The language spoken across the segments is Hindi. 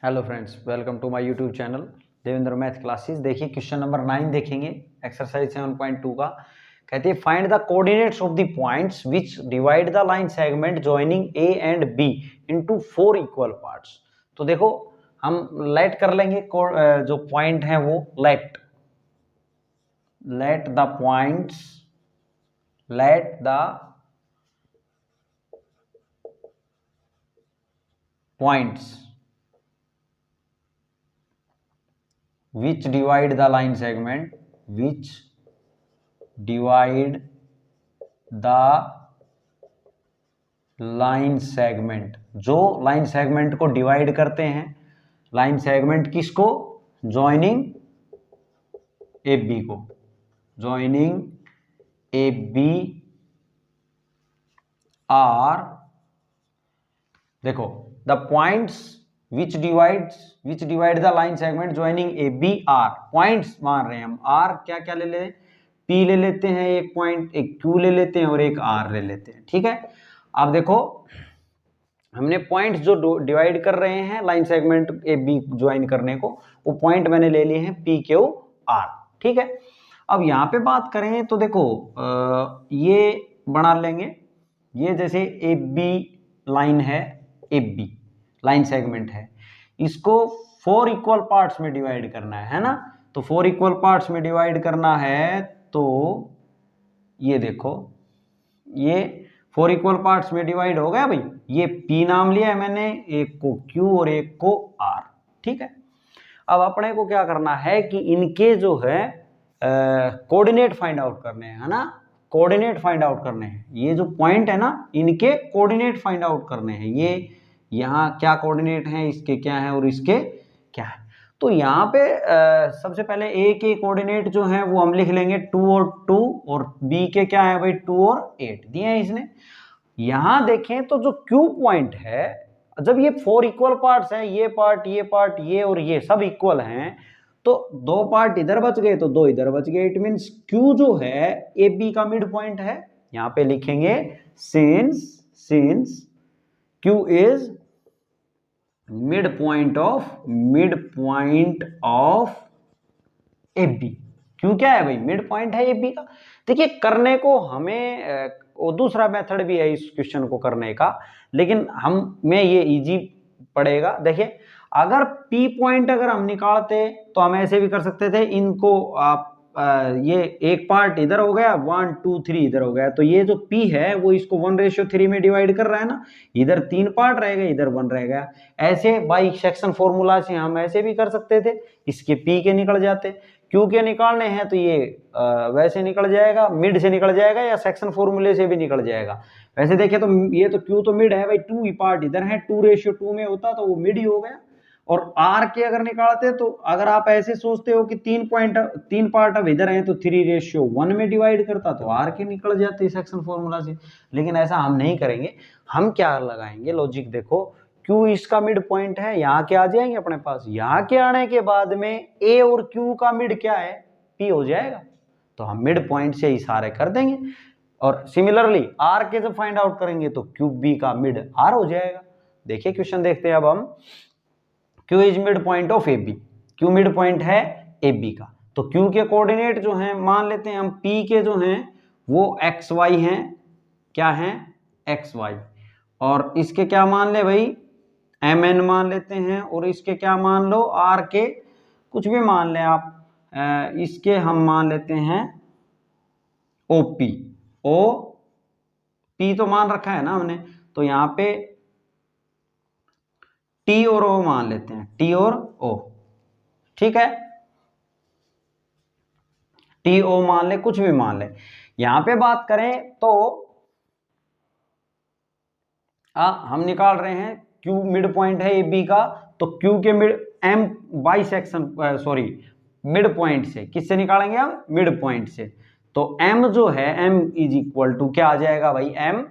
Hello friends, welcome to my YouTube channel Devendra math classes. देखिए क्वेश्चन नंबर 9 देखेंगे एक्सरसाइज 7.2 का। कहते हैं find the coordinates of the points which divide the line segment joining A and B into 4 equal parts. तो देखो हम लेट कर लेंगे जो पॉइंट है वो let the points which divide the line segment जो लाइन सेगमेंट को डिवाइड करते हैं। लाइन सेगमेंट किसको? Joining A B R. देखो the points which divide the line segment joining a b r। Points मान रहे हैं हम। r क्या क्या ले लें? p ले लेते हैं एक पॉइंट, एक q ले लेते हैं और एक r ले लेते हैं। ठीक है, अब देखो हमने पॉइंट्स जो डिवाइड कर रहे हैं line segment A B join करने को, वो पॉइंट मैंने ले लिए हैं p q r। ठीक है, अब यहाँ पे बात करें तो देखो ये बना लेंगे। ये जैसे ए बी लाइन है, ए बी लाइन सेगमेंट है, इसको 4 इक्वल पार्ट्स में डिवाइड करना है ना। तो 4 इक्वल पार्ट्स में डिवाइड करना है तो ये देखो ये 4 इक्वल पार्ट्स में डिवाइड हो गया भाई। ये P नाम लिया है मैंने, एक को Q और एक को R। ठीक है, अब अपने को क्या करना है कि इनके जो है कोऑर्डिनेट फाइंड आउट करने हैं, है ना। कोऑर्डिनेट फाइंड आउट करने हैं। ये जो पॉइंट है ना, इनके कोऑर्डिनेट फाइंड आउट करने हैं। ये यहाँ क्या कोऑर्डिनेट हैं, इसके क्या है और इसके क्या है। तो यहाँ पे सबसे पहले ए के कोऑर्डिनेट जो हैं वो हम लिख लेंगे 2 और 2, और बी के क्या है भाई 2 और 8 दिए हैं इसने। यहाँ देखें तो जो क्यू पॉइंट है, जब ये 4 इक्वल पार्ट्स हैं, ये पार्ट ये और ये सब इक्वल हैं, तो 2 पार्ट इधर बच गए तो 2 इधर बच गए। इट मीन्स क्यू जो है ए बी का मिड पॉइंट है। यहाँ पे लिखेंगे since Q is mid point of A B. क्यों क्या है भाई? मिड पॉइंट है ए बी का। देखिए करने को हमें वो दूसरा मेथड भी है इस क्वेश्चन को करने का, लेकिन में ये इजी पड़ेगा। देखिए अगर पी पॉइंट अगर हम निकालते तो हम ऐसे भी कर सकते थे। इनको आप ये एक पार्ट इधर हो गया, 1 2 3 इधर हो गया, तो ये जो P है वो इसको 1:3 में डिवाइड कर रहा है ना। इधर 3 पार्ट रह गए, इधर 1 रह गया। ऐसे बाई सेक्शन फॉर्मूला से हम ऐसे भी कर सकते थे। इसके P के निकल जाते, Q के निकालने हैं तो ये वैसे निकल जाएगा, मिड से निकल जाएगा या सेक्शन फॉर्मूले से भी निकल जाएगा। वैसे देखे तो ये तो Q तो मिड है भाई, 2 ही पार्ट इधर है, 2:2 में होता तो वो मिड ही हो गया। और R के अगर निकालते तो अगर आप ऐसे सोचते हो कि 3 पार्ट अब इधर हैं तो 3:1 में डिवाइड करता तो R के निकल जाते सेक्शन फॉर्मूला से। लेकिन ऐसा हम नहीं करेंगे। हम क्या लगाएंगे लॉजिक, देखो Q इसका मिड पॉइंट है, यहाँ के आ जाएंगे अपने पास। यहाँ के आने के बाद में A और Q का मिड क्या है? P हो जाएगा। तो हम मिड पॉइंट से इशारे कर देंगे। और सिमिलरली R के जब फाइंड आउट करेंगे तो QB का मिड R हो जाएगा। देखिए क्वेश्चन देखते हैं अब हम। Q is mid point of A B. Q mid point है ए बी का, तो Q के कोऑर्डिनेट जो हैं मान लेते हैं हम P के जो हैं वो एक्स वाई हैं। क्या हैं? X Y. और इसके क्या मान ले भाई? एम एन मान लेते हैं। और इसके क्या मान लो? आर के कुछ भी मान लें आप। इसके हम मान लेते हैं ओ पी। ओ पी तो मान रखा है ना हमने, तो यहाँ पे टी और ओ मान लेते हैं, टी और ओ। ठीक है, टी ओ मान ले, कुछ भी मान ले। यहां पे बात करें तो हम निकाल रहे हैं क्यू मिड पॉइंट है ए बी का, तो क्यू के mid M by section mid point से किससे निकालेंगे हम? मिड पॉइंट से। तो एम जो है एम इज इक्वल टू क्या आ जाएगा भाई? एम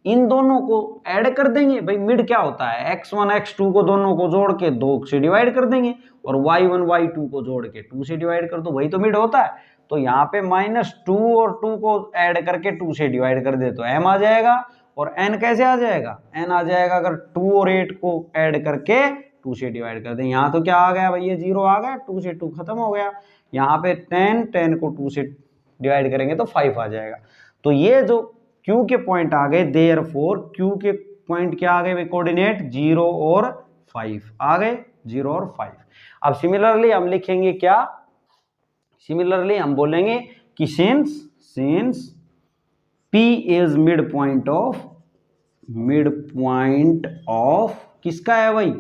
इन दोनों को ऐड कर देंगे भाई। मिड क्या होता है? x1 x2 को दोनों को जोड़ के 2 से डिवाइड कर देंगे, और y1 y2 को जोड़ के 2 से डिवाइड कर दो, वही तो मिड होता है। तो यहाँ पे -2 और 2 को ऐड करके 2 से डिवाइड कर दे तो m आ जाएगा। और n कैसे आ जाएगा? n आ जाएगा अगर 2 और 8 को ऐड करके 2 से डिवाइड कर दें। यहाँ तो क्या आ गया भैया 0 आ गया, 2 से 2 खत्म हो गया। यहाँ पे 10 को 2 से डिवाइड करेंगे तो 5 आ जाएगा। तो ये जो Q के पॉइंट आ गए, देयरफॉर Q के पॉइंट क्या आ गए कोऑर्डिनेट 0 और 5 आ गए, 0 और 5। अब सिमिलरली हम लिखेंगे क्या, सिमिलरली हम बोलेंगे कि since P is mid point of किसका है भाई,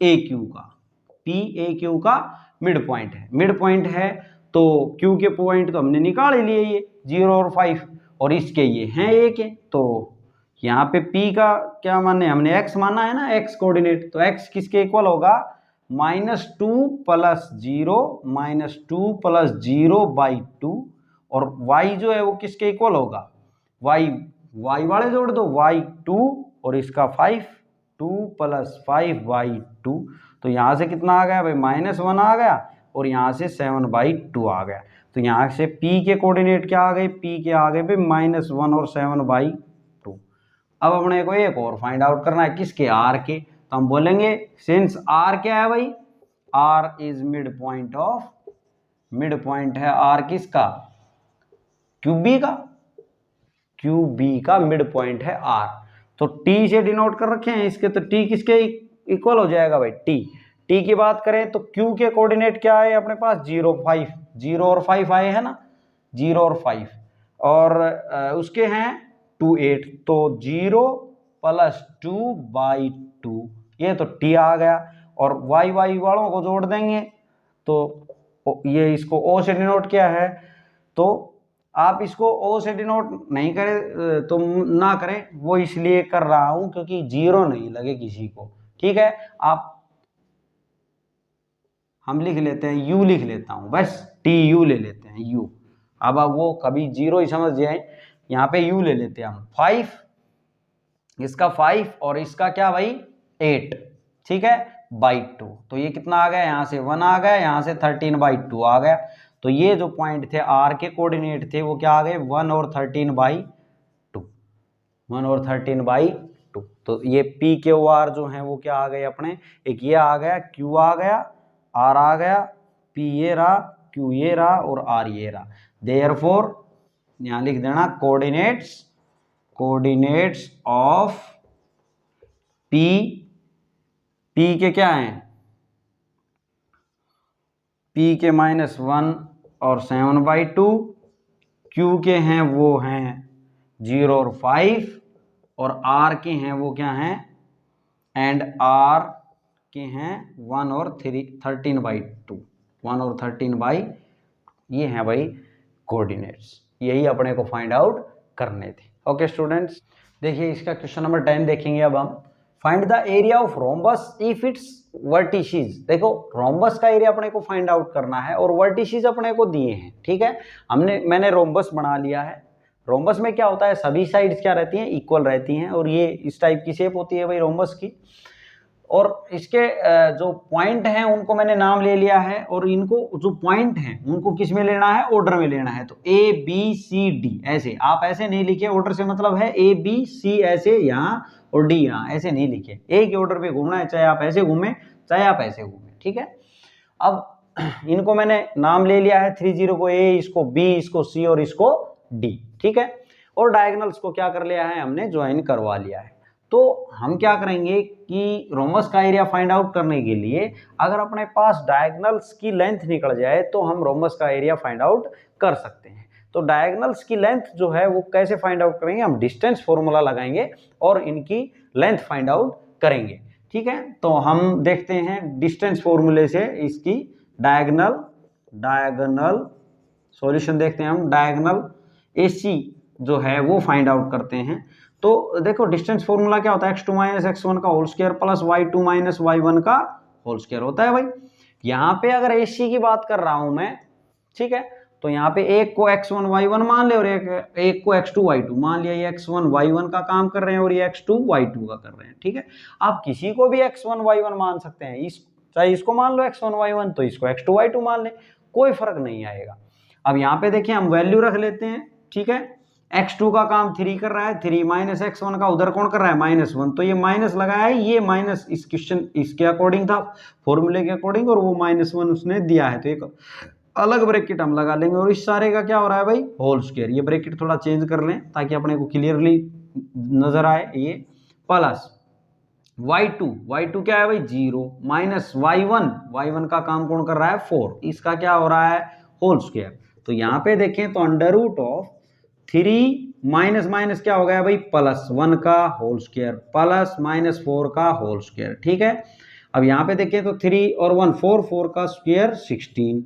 AQ का। P AQ का मिड पॉइंट है, मिड पॉइंट है तो Q के पॉइंट तो हमने निकाल ही लिए, ये 0 और 5, और इसके ये हैं 1 है। तो यहाँ पे P का क्या माने, हमने x माना है ना, x कोऑर्डिनेट, तो x किसके इक्वल होगा, -2 + 0 -2 + 0/2, और y जो है वो किसके इक्वल होगा, y वाले जोड़ दो, y2 और इसका 5, 2 + 5/2। तो यहाँ से कितना आ गया भाई, -1 आ गया, और यहाँ से 7/2 आ गया। तो यहाँ से P के कोऑर्डिनेट क्या आ गए, P के आ गए भाई -1 और 7/2। अब अपने को एक और फाइंड आउट करना है, किसके, R के। तो हम बोलेंगे सिंस R क्या है भाई, R इज मिड पॉइंट है R किसका, QB का मिड पॉइंट है R। तो T से डिनोट कर रखे हैं इसके, तो T किसके इक्वल हो जाएगा भाई, T की बात करें तो Q के कोऑर्डिनेट क्या है अपने पास, 0 और 5 आए हैं ना, 0 और 5, और उसके हैं 2 8, तो 0 + 2/2, ये तो T आ गया। और y वालों को जोड़ देंगे तो ये इसको O से डिनोट किया है, तो आप इसको O से डिनोट नहीं करें तो ना करें, वो इसलिए कर रहा हूं क्योंकि 0 नहीं लगे किसी को, ठीक है। आप हम लिख लेते हैं, U लिख लेता हूं बस, TU ले लेते हैं U। अब वो कभी 0 ही समझ जाए, यहाँ पे U ले लेते हैं हम, 5, इसका 5 और इसका क्या भाई 8, ठीक है, /2। तो ये कितना आ गया, यहाँ से 1 आ गया, यहाँ से 13/2 आ गया। तो ये जो पॉइंट थे R के कोऑर्डिनेट थे वो क्या आ गए, 1 और 13/2, 1 और 13/2। तो ये P के OR जो हैं वो क्या आ गए अपने, एक ये आ गया, Q आ गया, R आ गया, P ये रहा, Q ये रहा, और R ये रहा। देयरफॉर यहाँ लिख देना कोऑर्डिनेट्स ऑफ P के क्या हैं, P के -1 और 7/2, Q के हैं वो हैं 0 और 5, और R के हैं वो क्या हैं, एंड R के हैं 1 और 13/2, 1 और 13/2, ये हैं भाई कोऑर्डिनेट्स। यही अपने को फाइंड आउट करने थे। ओके स्टूडेंट्स, देखिए इसका क्वेश्चन नंबर 10 देखेंगे अब हम। Find the area of rhombus if it's vertices. देखो रोम्बस का एरिया अपने को फाइंड आउट करना है और वर्टिसेस अपने को दिए हैं, ठीक है। मैंने रोम्बस बना लिया है। रोम्बस में क्या होता है, सभी साइड्स क्या रहती हैं, इक्वल रहती हैं, और ये इस टाइप की शेप होती है भाई रोम्बस की। और इसके जो पॉइंट हैं उनको मैंने नाम ले लिया है, और इनको जो पॉइंट हैं उनको किस में लेना है, ऑर्डर में लेना है। तो A B C D ऐसे, आप ऐसे नहीं लिखे, ऑर्डर से मतलब है ABC ऐसे यहाँ और D यहाँ, ऐसे नहीं लिखे, एक ही ऑर्डर पे घूमना है, चाहे आप ऐसे घूमें चाहे आप ऐसे घूमें, ठीक है। अब इनको मैंने नाम ले लिया है, 30 को A, इसको B, इसको C और इसको D, ठीक है। और डायगोनल्स को क्या कर लिया है हमने, ज्वाइन करवा लिया है। तो हम क्या करेंगे कि रोम्बस का एरिया फाइंड आउट करने के लिए अगर अपने पास डायगोनल्स की लेंथ निकल जाए तो हम रोम्बस का एरिया फाइंड आउट कर सकते हैं। तो डायगोनल्स की लेंथ जो है वो कैसे फाइंड आउट करेंगे, हम डिस्टेंस फॉर्मूला लगाएंगे और इनकी लेंथ फाइंड आउट करेंगे, ठीक है। तो हम देखते हैं डिस्टेंस फॉर्मूले से इसकी डायगोनल सॉल्यूशन देखते हैं हम। डायगोनल AC जो है वो फाइंड आउट करते हैं। तो देखो डिस्टेंस फॉर्मूला क्या होता है, x2 - x1 का whole square plus y2 - y1 का होल स्क्वायर होता है भाई। यहाँ पे अगर AC की बात कर रहा हूं मैं, ठीक है, तो यहाँ पे एक को x1 y1 मान ले और एक को x2 y2 मान लिया। ये x1 y1 का काम कर रहे हैं और ये x2 y2 का कर रहे हैं, ठीक है। आप किसी को भी x1 y1 मान सकते हैं, चाहे इसको मान लो x1 y1 तो इसको x2 y2 मान ले, कोई फर्क नहीं आएगा। अब यहाँ पे देखिए हम वैल्यू रख लेते हैं, ठीक है। x2 का काम 3 कर रहा है, 3 माइनस x1 का उधर कौन कर रहा है, -1, तो ये माइनस लगाया है, ये माइनस इस क्वेश्चन इसके अकॉर्डिंग था, फॉर्मूले के अकॉर्डिंग, और वो -1 उसने दिया है, तो एक अलग ब्रैकेट हम लगा लेंगे। और इस सारे का क्या हो रहा है भाई, होल स्क्वायर। ये ब्रैकेट थोड़ा चेंज कर लें ताकि अपने को क्लियरली नजर आए। ये प्लस y2 क्या है भाई 0, माइनस y1 का काम कौन कर रहा है 4, इसका क्या हो रहा है होल स्क्वायर। तो यहाँ पे देखें तो under root of 3 minus minus क्या हो गया भाई +1 का होल स्क्वायर प्लस -4 का होल स्क्वायर, ठीक है। अब यहाँ पे देखें तो 3 और 1 4 का स्क्वायर 16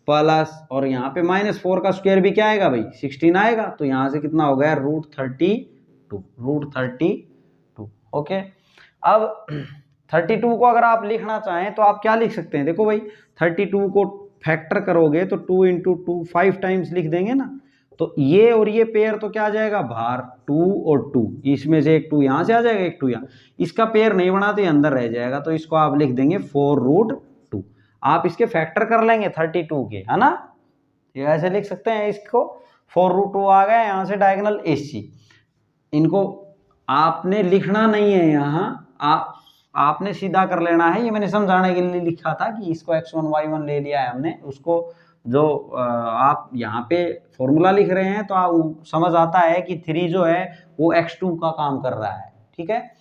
प्लस, और यहाँ पे -4 का स्क्वायर भी क्या आएगा भाई 16 आएगा, तो यहाँ से कितना हो गया √32। ओके, अब 32 को अगर आप लिखना चाहें तो आप क्या लिख सकते हैं, देखो भाई 32 को फैक्टर करोगे तो 2 × 2 5 टाइम्स लिख देंगे ना, तो ये और ये पेयर तो क्या आ जाएगा बाहर 2 और 2, इसमें से एक 2 यहाँ से आ जाएगा, एक 2 यहाँ, इसका पेयर नहीं बना तो ये अंदर रह जाएगा, तो इसको आप लिख देंगे 4√2। आप इसके फैक्टर कर लेंगे 32 के, है ना, ये ऐसे लिख सकते हैं इसको, 4√2 आ गया, यहाँ से डायगोनल AC। इनको आपने लिखना नहीं है यहाँ, आपने सीधा कर लेना है, ये मैंने समझाने के लिए लिखा था कि इसको x1 y1 ले लिया है हमने, उसको जो आप यहाँ पे फॉर्मूला लिख रहे हैं तो आप समझ आता है कि 3 जो है वो x2 का काम कर रहा है, ठीक है।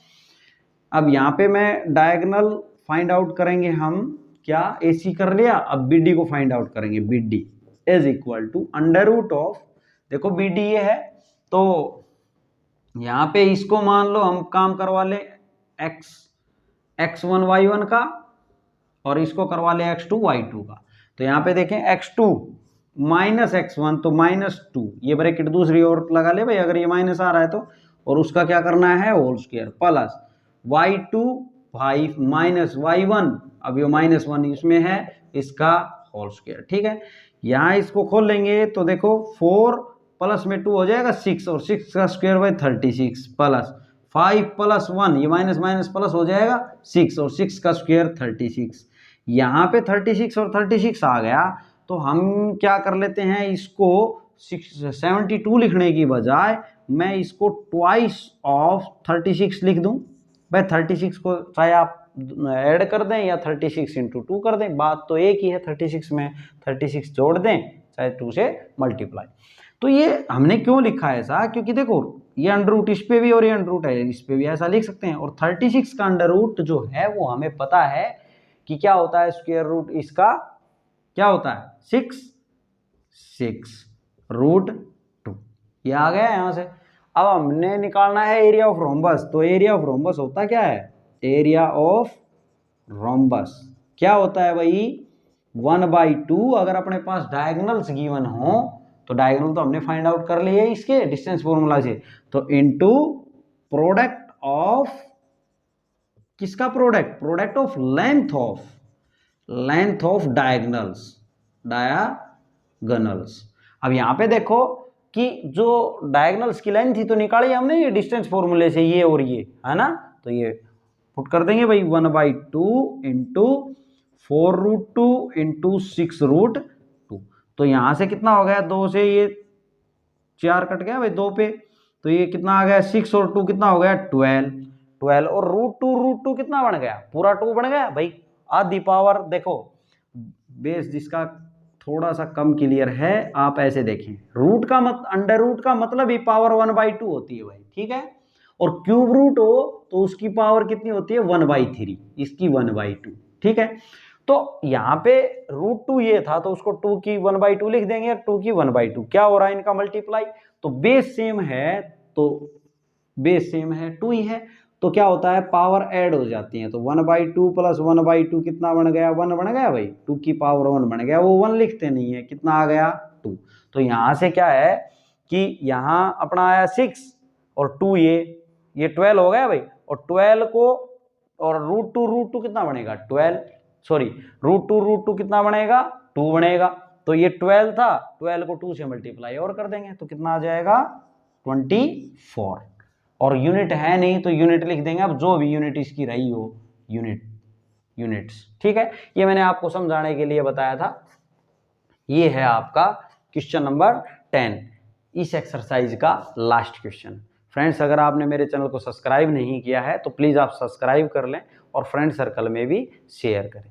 अब यहाँ पे मैं डायगोनल फाइंड आउट करेंगे हम, क्या AC कर लिया, अब BD को फाइंड आउट करेंगे। BD is equal to under root of, देखो BD ये है, तो यहाँ पे इसको मान लो हम काम करवा ले x1 y1 का, और इसको करवा ले x2 y2 का। तो यहाँ पे देखें x2 माइनस x1 तो -2, ये ब्रैकेट दूसरी ओर लगा ले भाई अगर ये माइनस आ रहा है तो, और उसका क्या करना है whole square plus y2 5 minus y1, अब ये -1 इसमें है, इसका होल स्क्वायर, ठीक है। यहाँ इसको खोल लेंगे तो देखो 4 प्लस में 2 हो जाएगा 6, और 6 का स्क्वायर बाई 36 प्लस 5 + 1, ये माइनस माइनस प्लस हो जाएगा 6, और 6 का स्क्वायर 36। यहाँ पे 36 और 36 आ गया, तो हम क्या कर लेते हैं, इसको 72 लिखने की बजाय मैं इसको ट्वाइस ऑफ 36 लिख दूं भाई। 36 को चाहे आप ऐड कर दें या 36 × 2 कर दें, बात तो एक ही है, 36 में 36 जोड़ दें चाहे 2 से मल्टीप्लाई। तो ये हमने क्यों लिखा है ऐसा, क्योंकि देखो ये अंडर रूट इस पे भी और ये अंडर रूट है इस पे भी, ऐसा लिख सकते हैं। और 36 का अंडर रूट जो है वो हमें पता है कि क्या होता है, स्क्वायर रूट इसका क्या होता है 6√2, ये आ गया यहाँ से। अब हमने निकालना है एरिया ऑफ रोम्बस, तो एरिया ऑफ रोम्बस होता क्या है, एरिया ऑफ रोम्बस क्या होता है भाई 1/2। अगर अपने पास डायगोनल्स गिवन हो तो डायगोनल तो हमने फाइंड आउट कर लिए इसके डिस्टेंस फॉर्मूला से, तो इनटू प्रोडक्ट ऑफ किसका product of length of diagonals. अब यहाँ पे देखो कि जो डायगोनल्स की लेंथ थी तो निकाली हमने ये डिस्टेंस फॉर्मूले से, ये और ये है ना, तो ये पुट कर देंगे भाई 1/2 इंटू 4√2 इंटू 6√2। तो यहाँ से कितना हो गया, 2 से ये 4 कट गया भाई 2 पे, तो ये कितना आ गया 6 और 2 कितना हो गया 12, और √2 कितना बन गया, पूरा 2 बन गया भाई, आधी पावर। देखो बेस जिसका थोड़ा सा कम क्लियर है आप ऐसे देखें, अंडर रूट का मतलब ही पावर 1/2 होती है भाई, ठीक है। और क्यूब रूट हो तो उसकी पावर कितनी होती है 1/3, इसकी 1/2, ठीक है। तो यहाँ पे √2 ये था तो उसको 2 की 1/2 लिख देंगे, 2 की 1/2 क्या हो रहा है इनका मल्टीप्लाई, तो बेस सेम है, तो बेस सेम है 2 ही है, तो क्या होता है पावर ऐड हो जाती है, तो 1/2 + 1/2 कितना बन गया 1 बन गया भाई, 2 की पावर 1 बन गया, वो 1 लिखते नहीं है, कितना आ गया 2। तो यहाँ से क्या है कि यहाँ अपना आया 6 और 2 ये 12 हो गया भाई, और 12 को और √2 कितना बनेगा 12, सॉरी √2 कितना बनेगा 2 बनेगा, तो ये 12 था, 12 को 2 से मल्टीप्लाई और कर देंगे तो कितना आ जाएगा 24, और यूनिट है नहीं तो यूनिट लिख देंगे, अब जो भी यूनिट इसकी रही हो यूनिट्स, ठीक है। ये मैंने आपको समझाने के लिए बताया था। ये है आपका क्वेश्चन नंबर 10। इस एक्सरसाइज का लास्ट क्वेश्चन। फ्रेंड्स, अगर आपने मेरे चैनल को सब्सक्राइब नहीं किया है तो प्लीज़ आप सब्सक्राइब कर लें और फ्रेंड सर्कल में भी शेयर करें।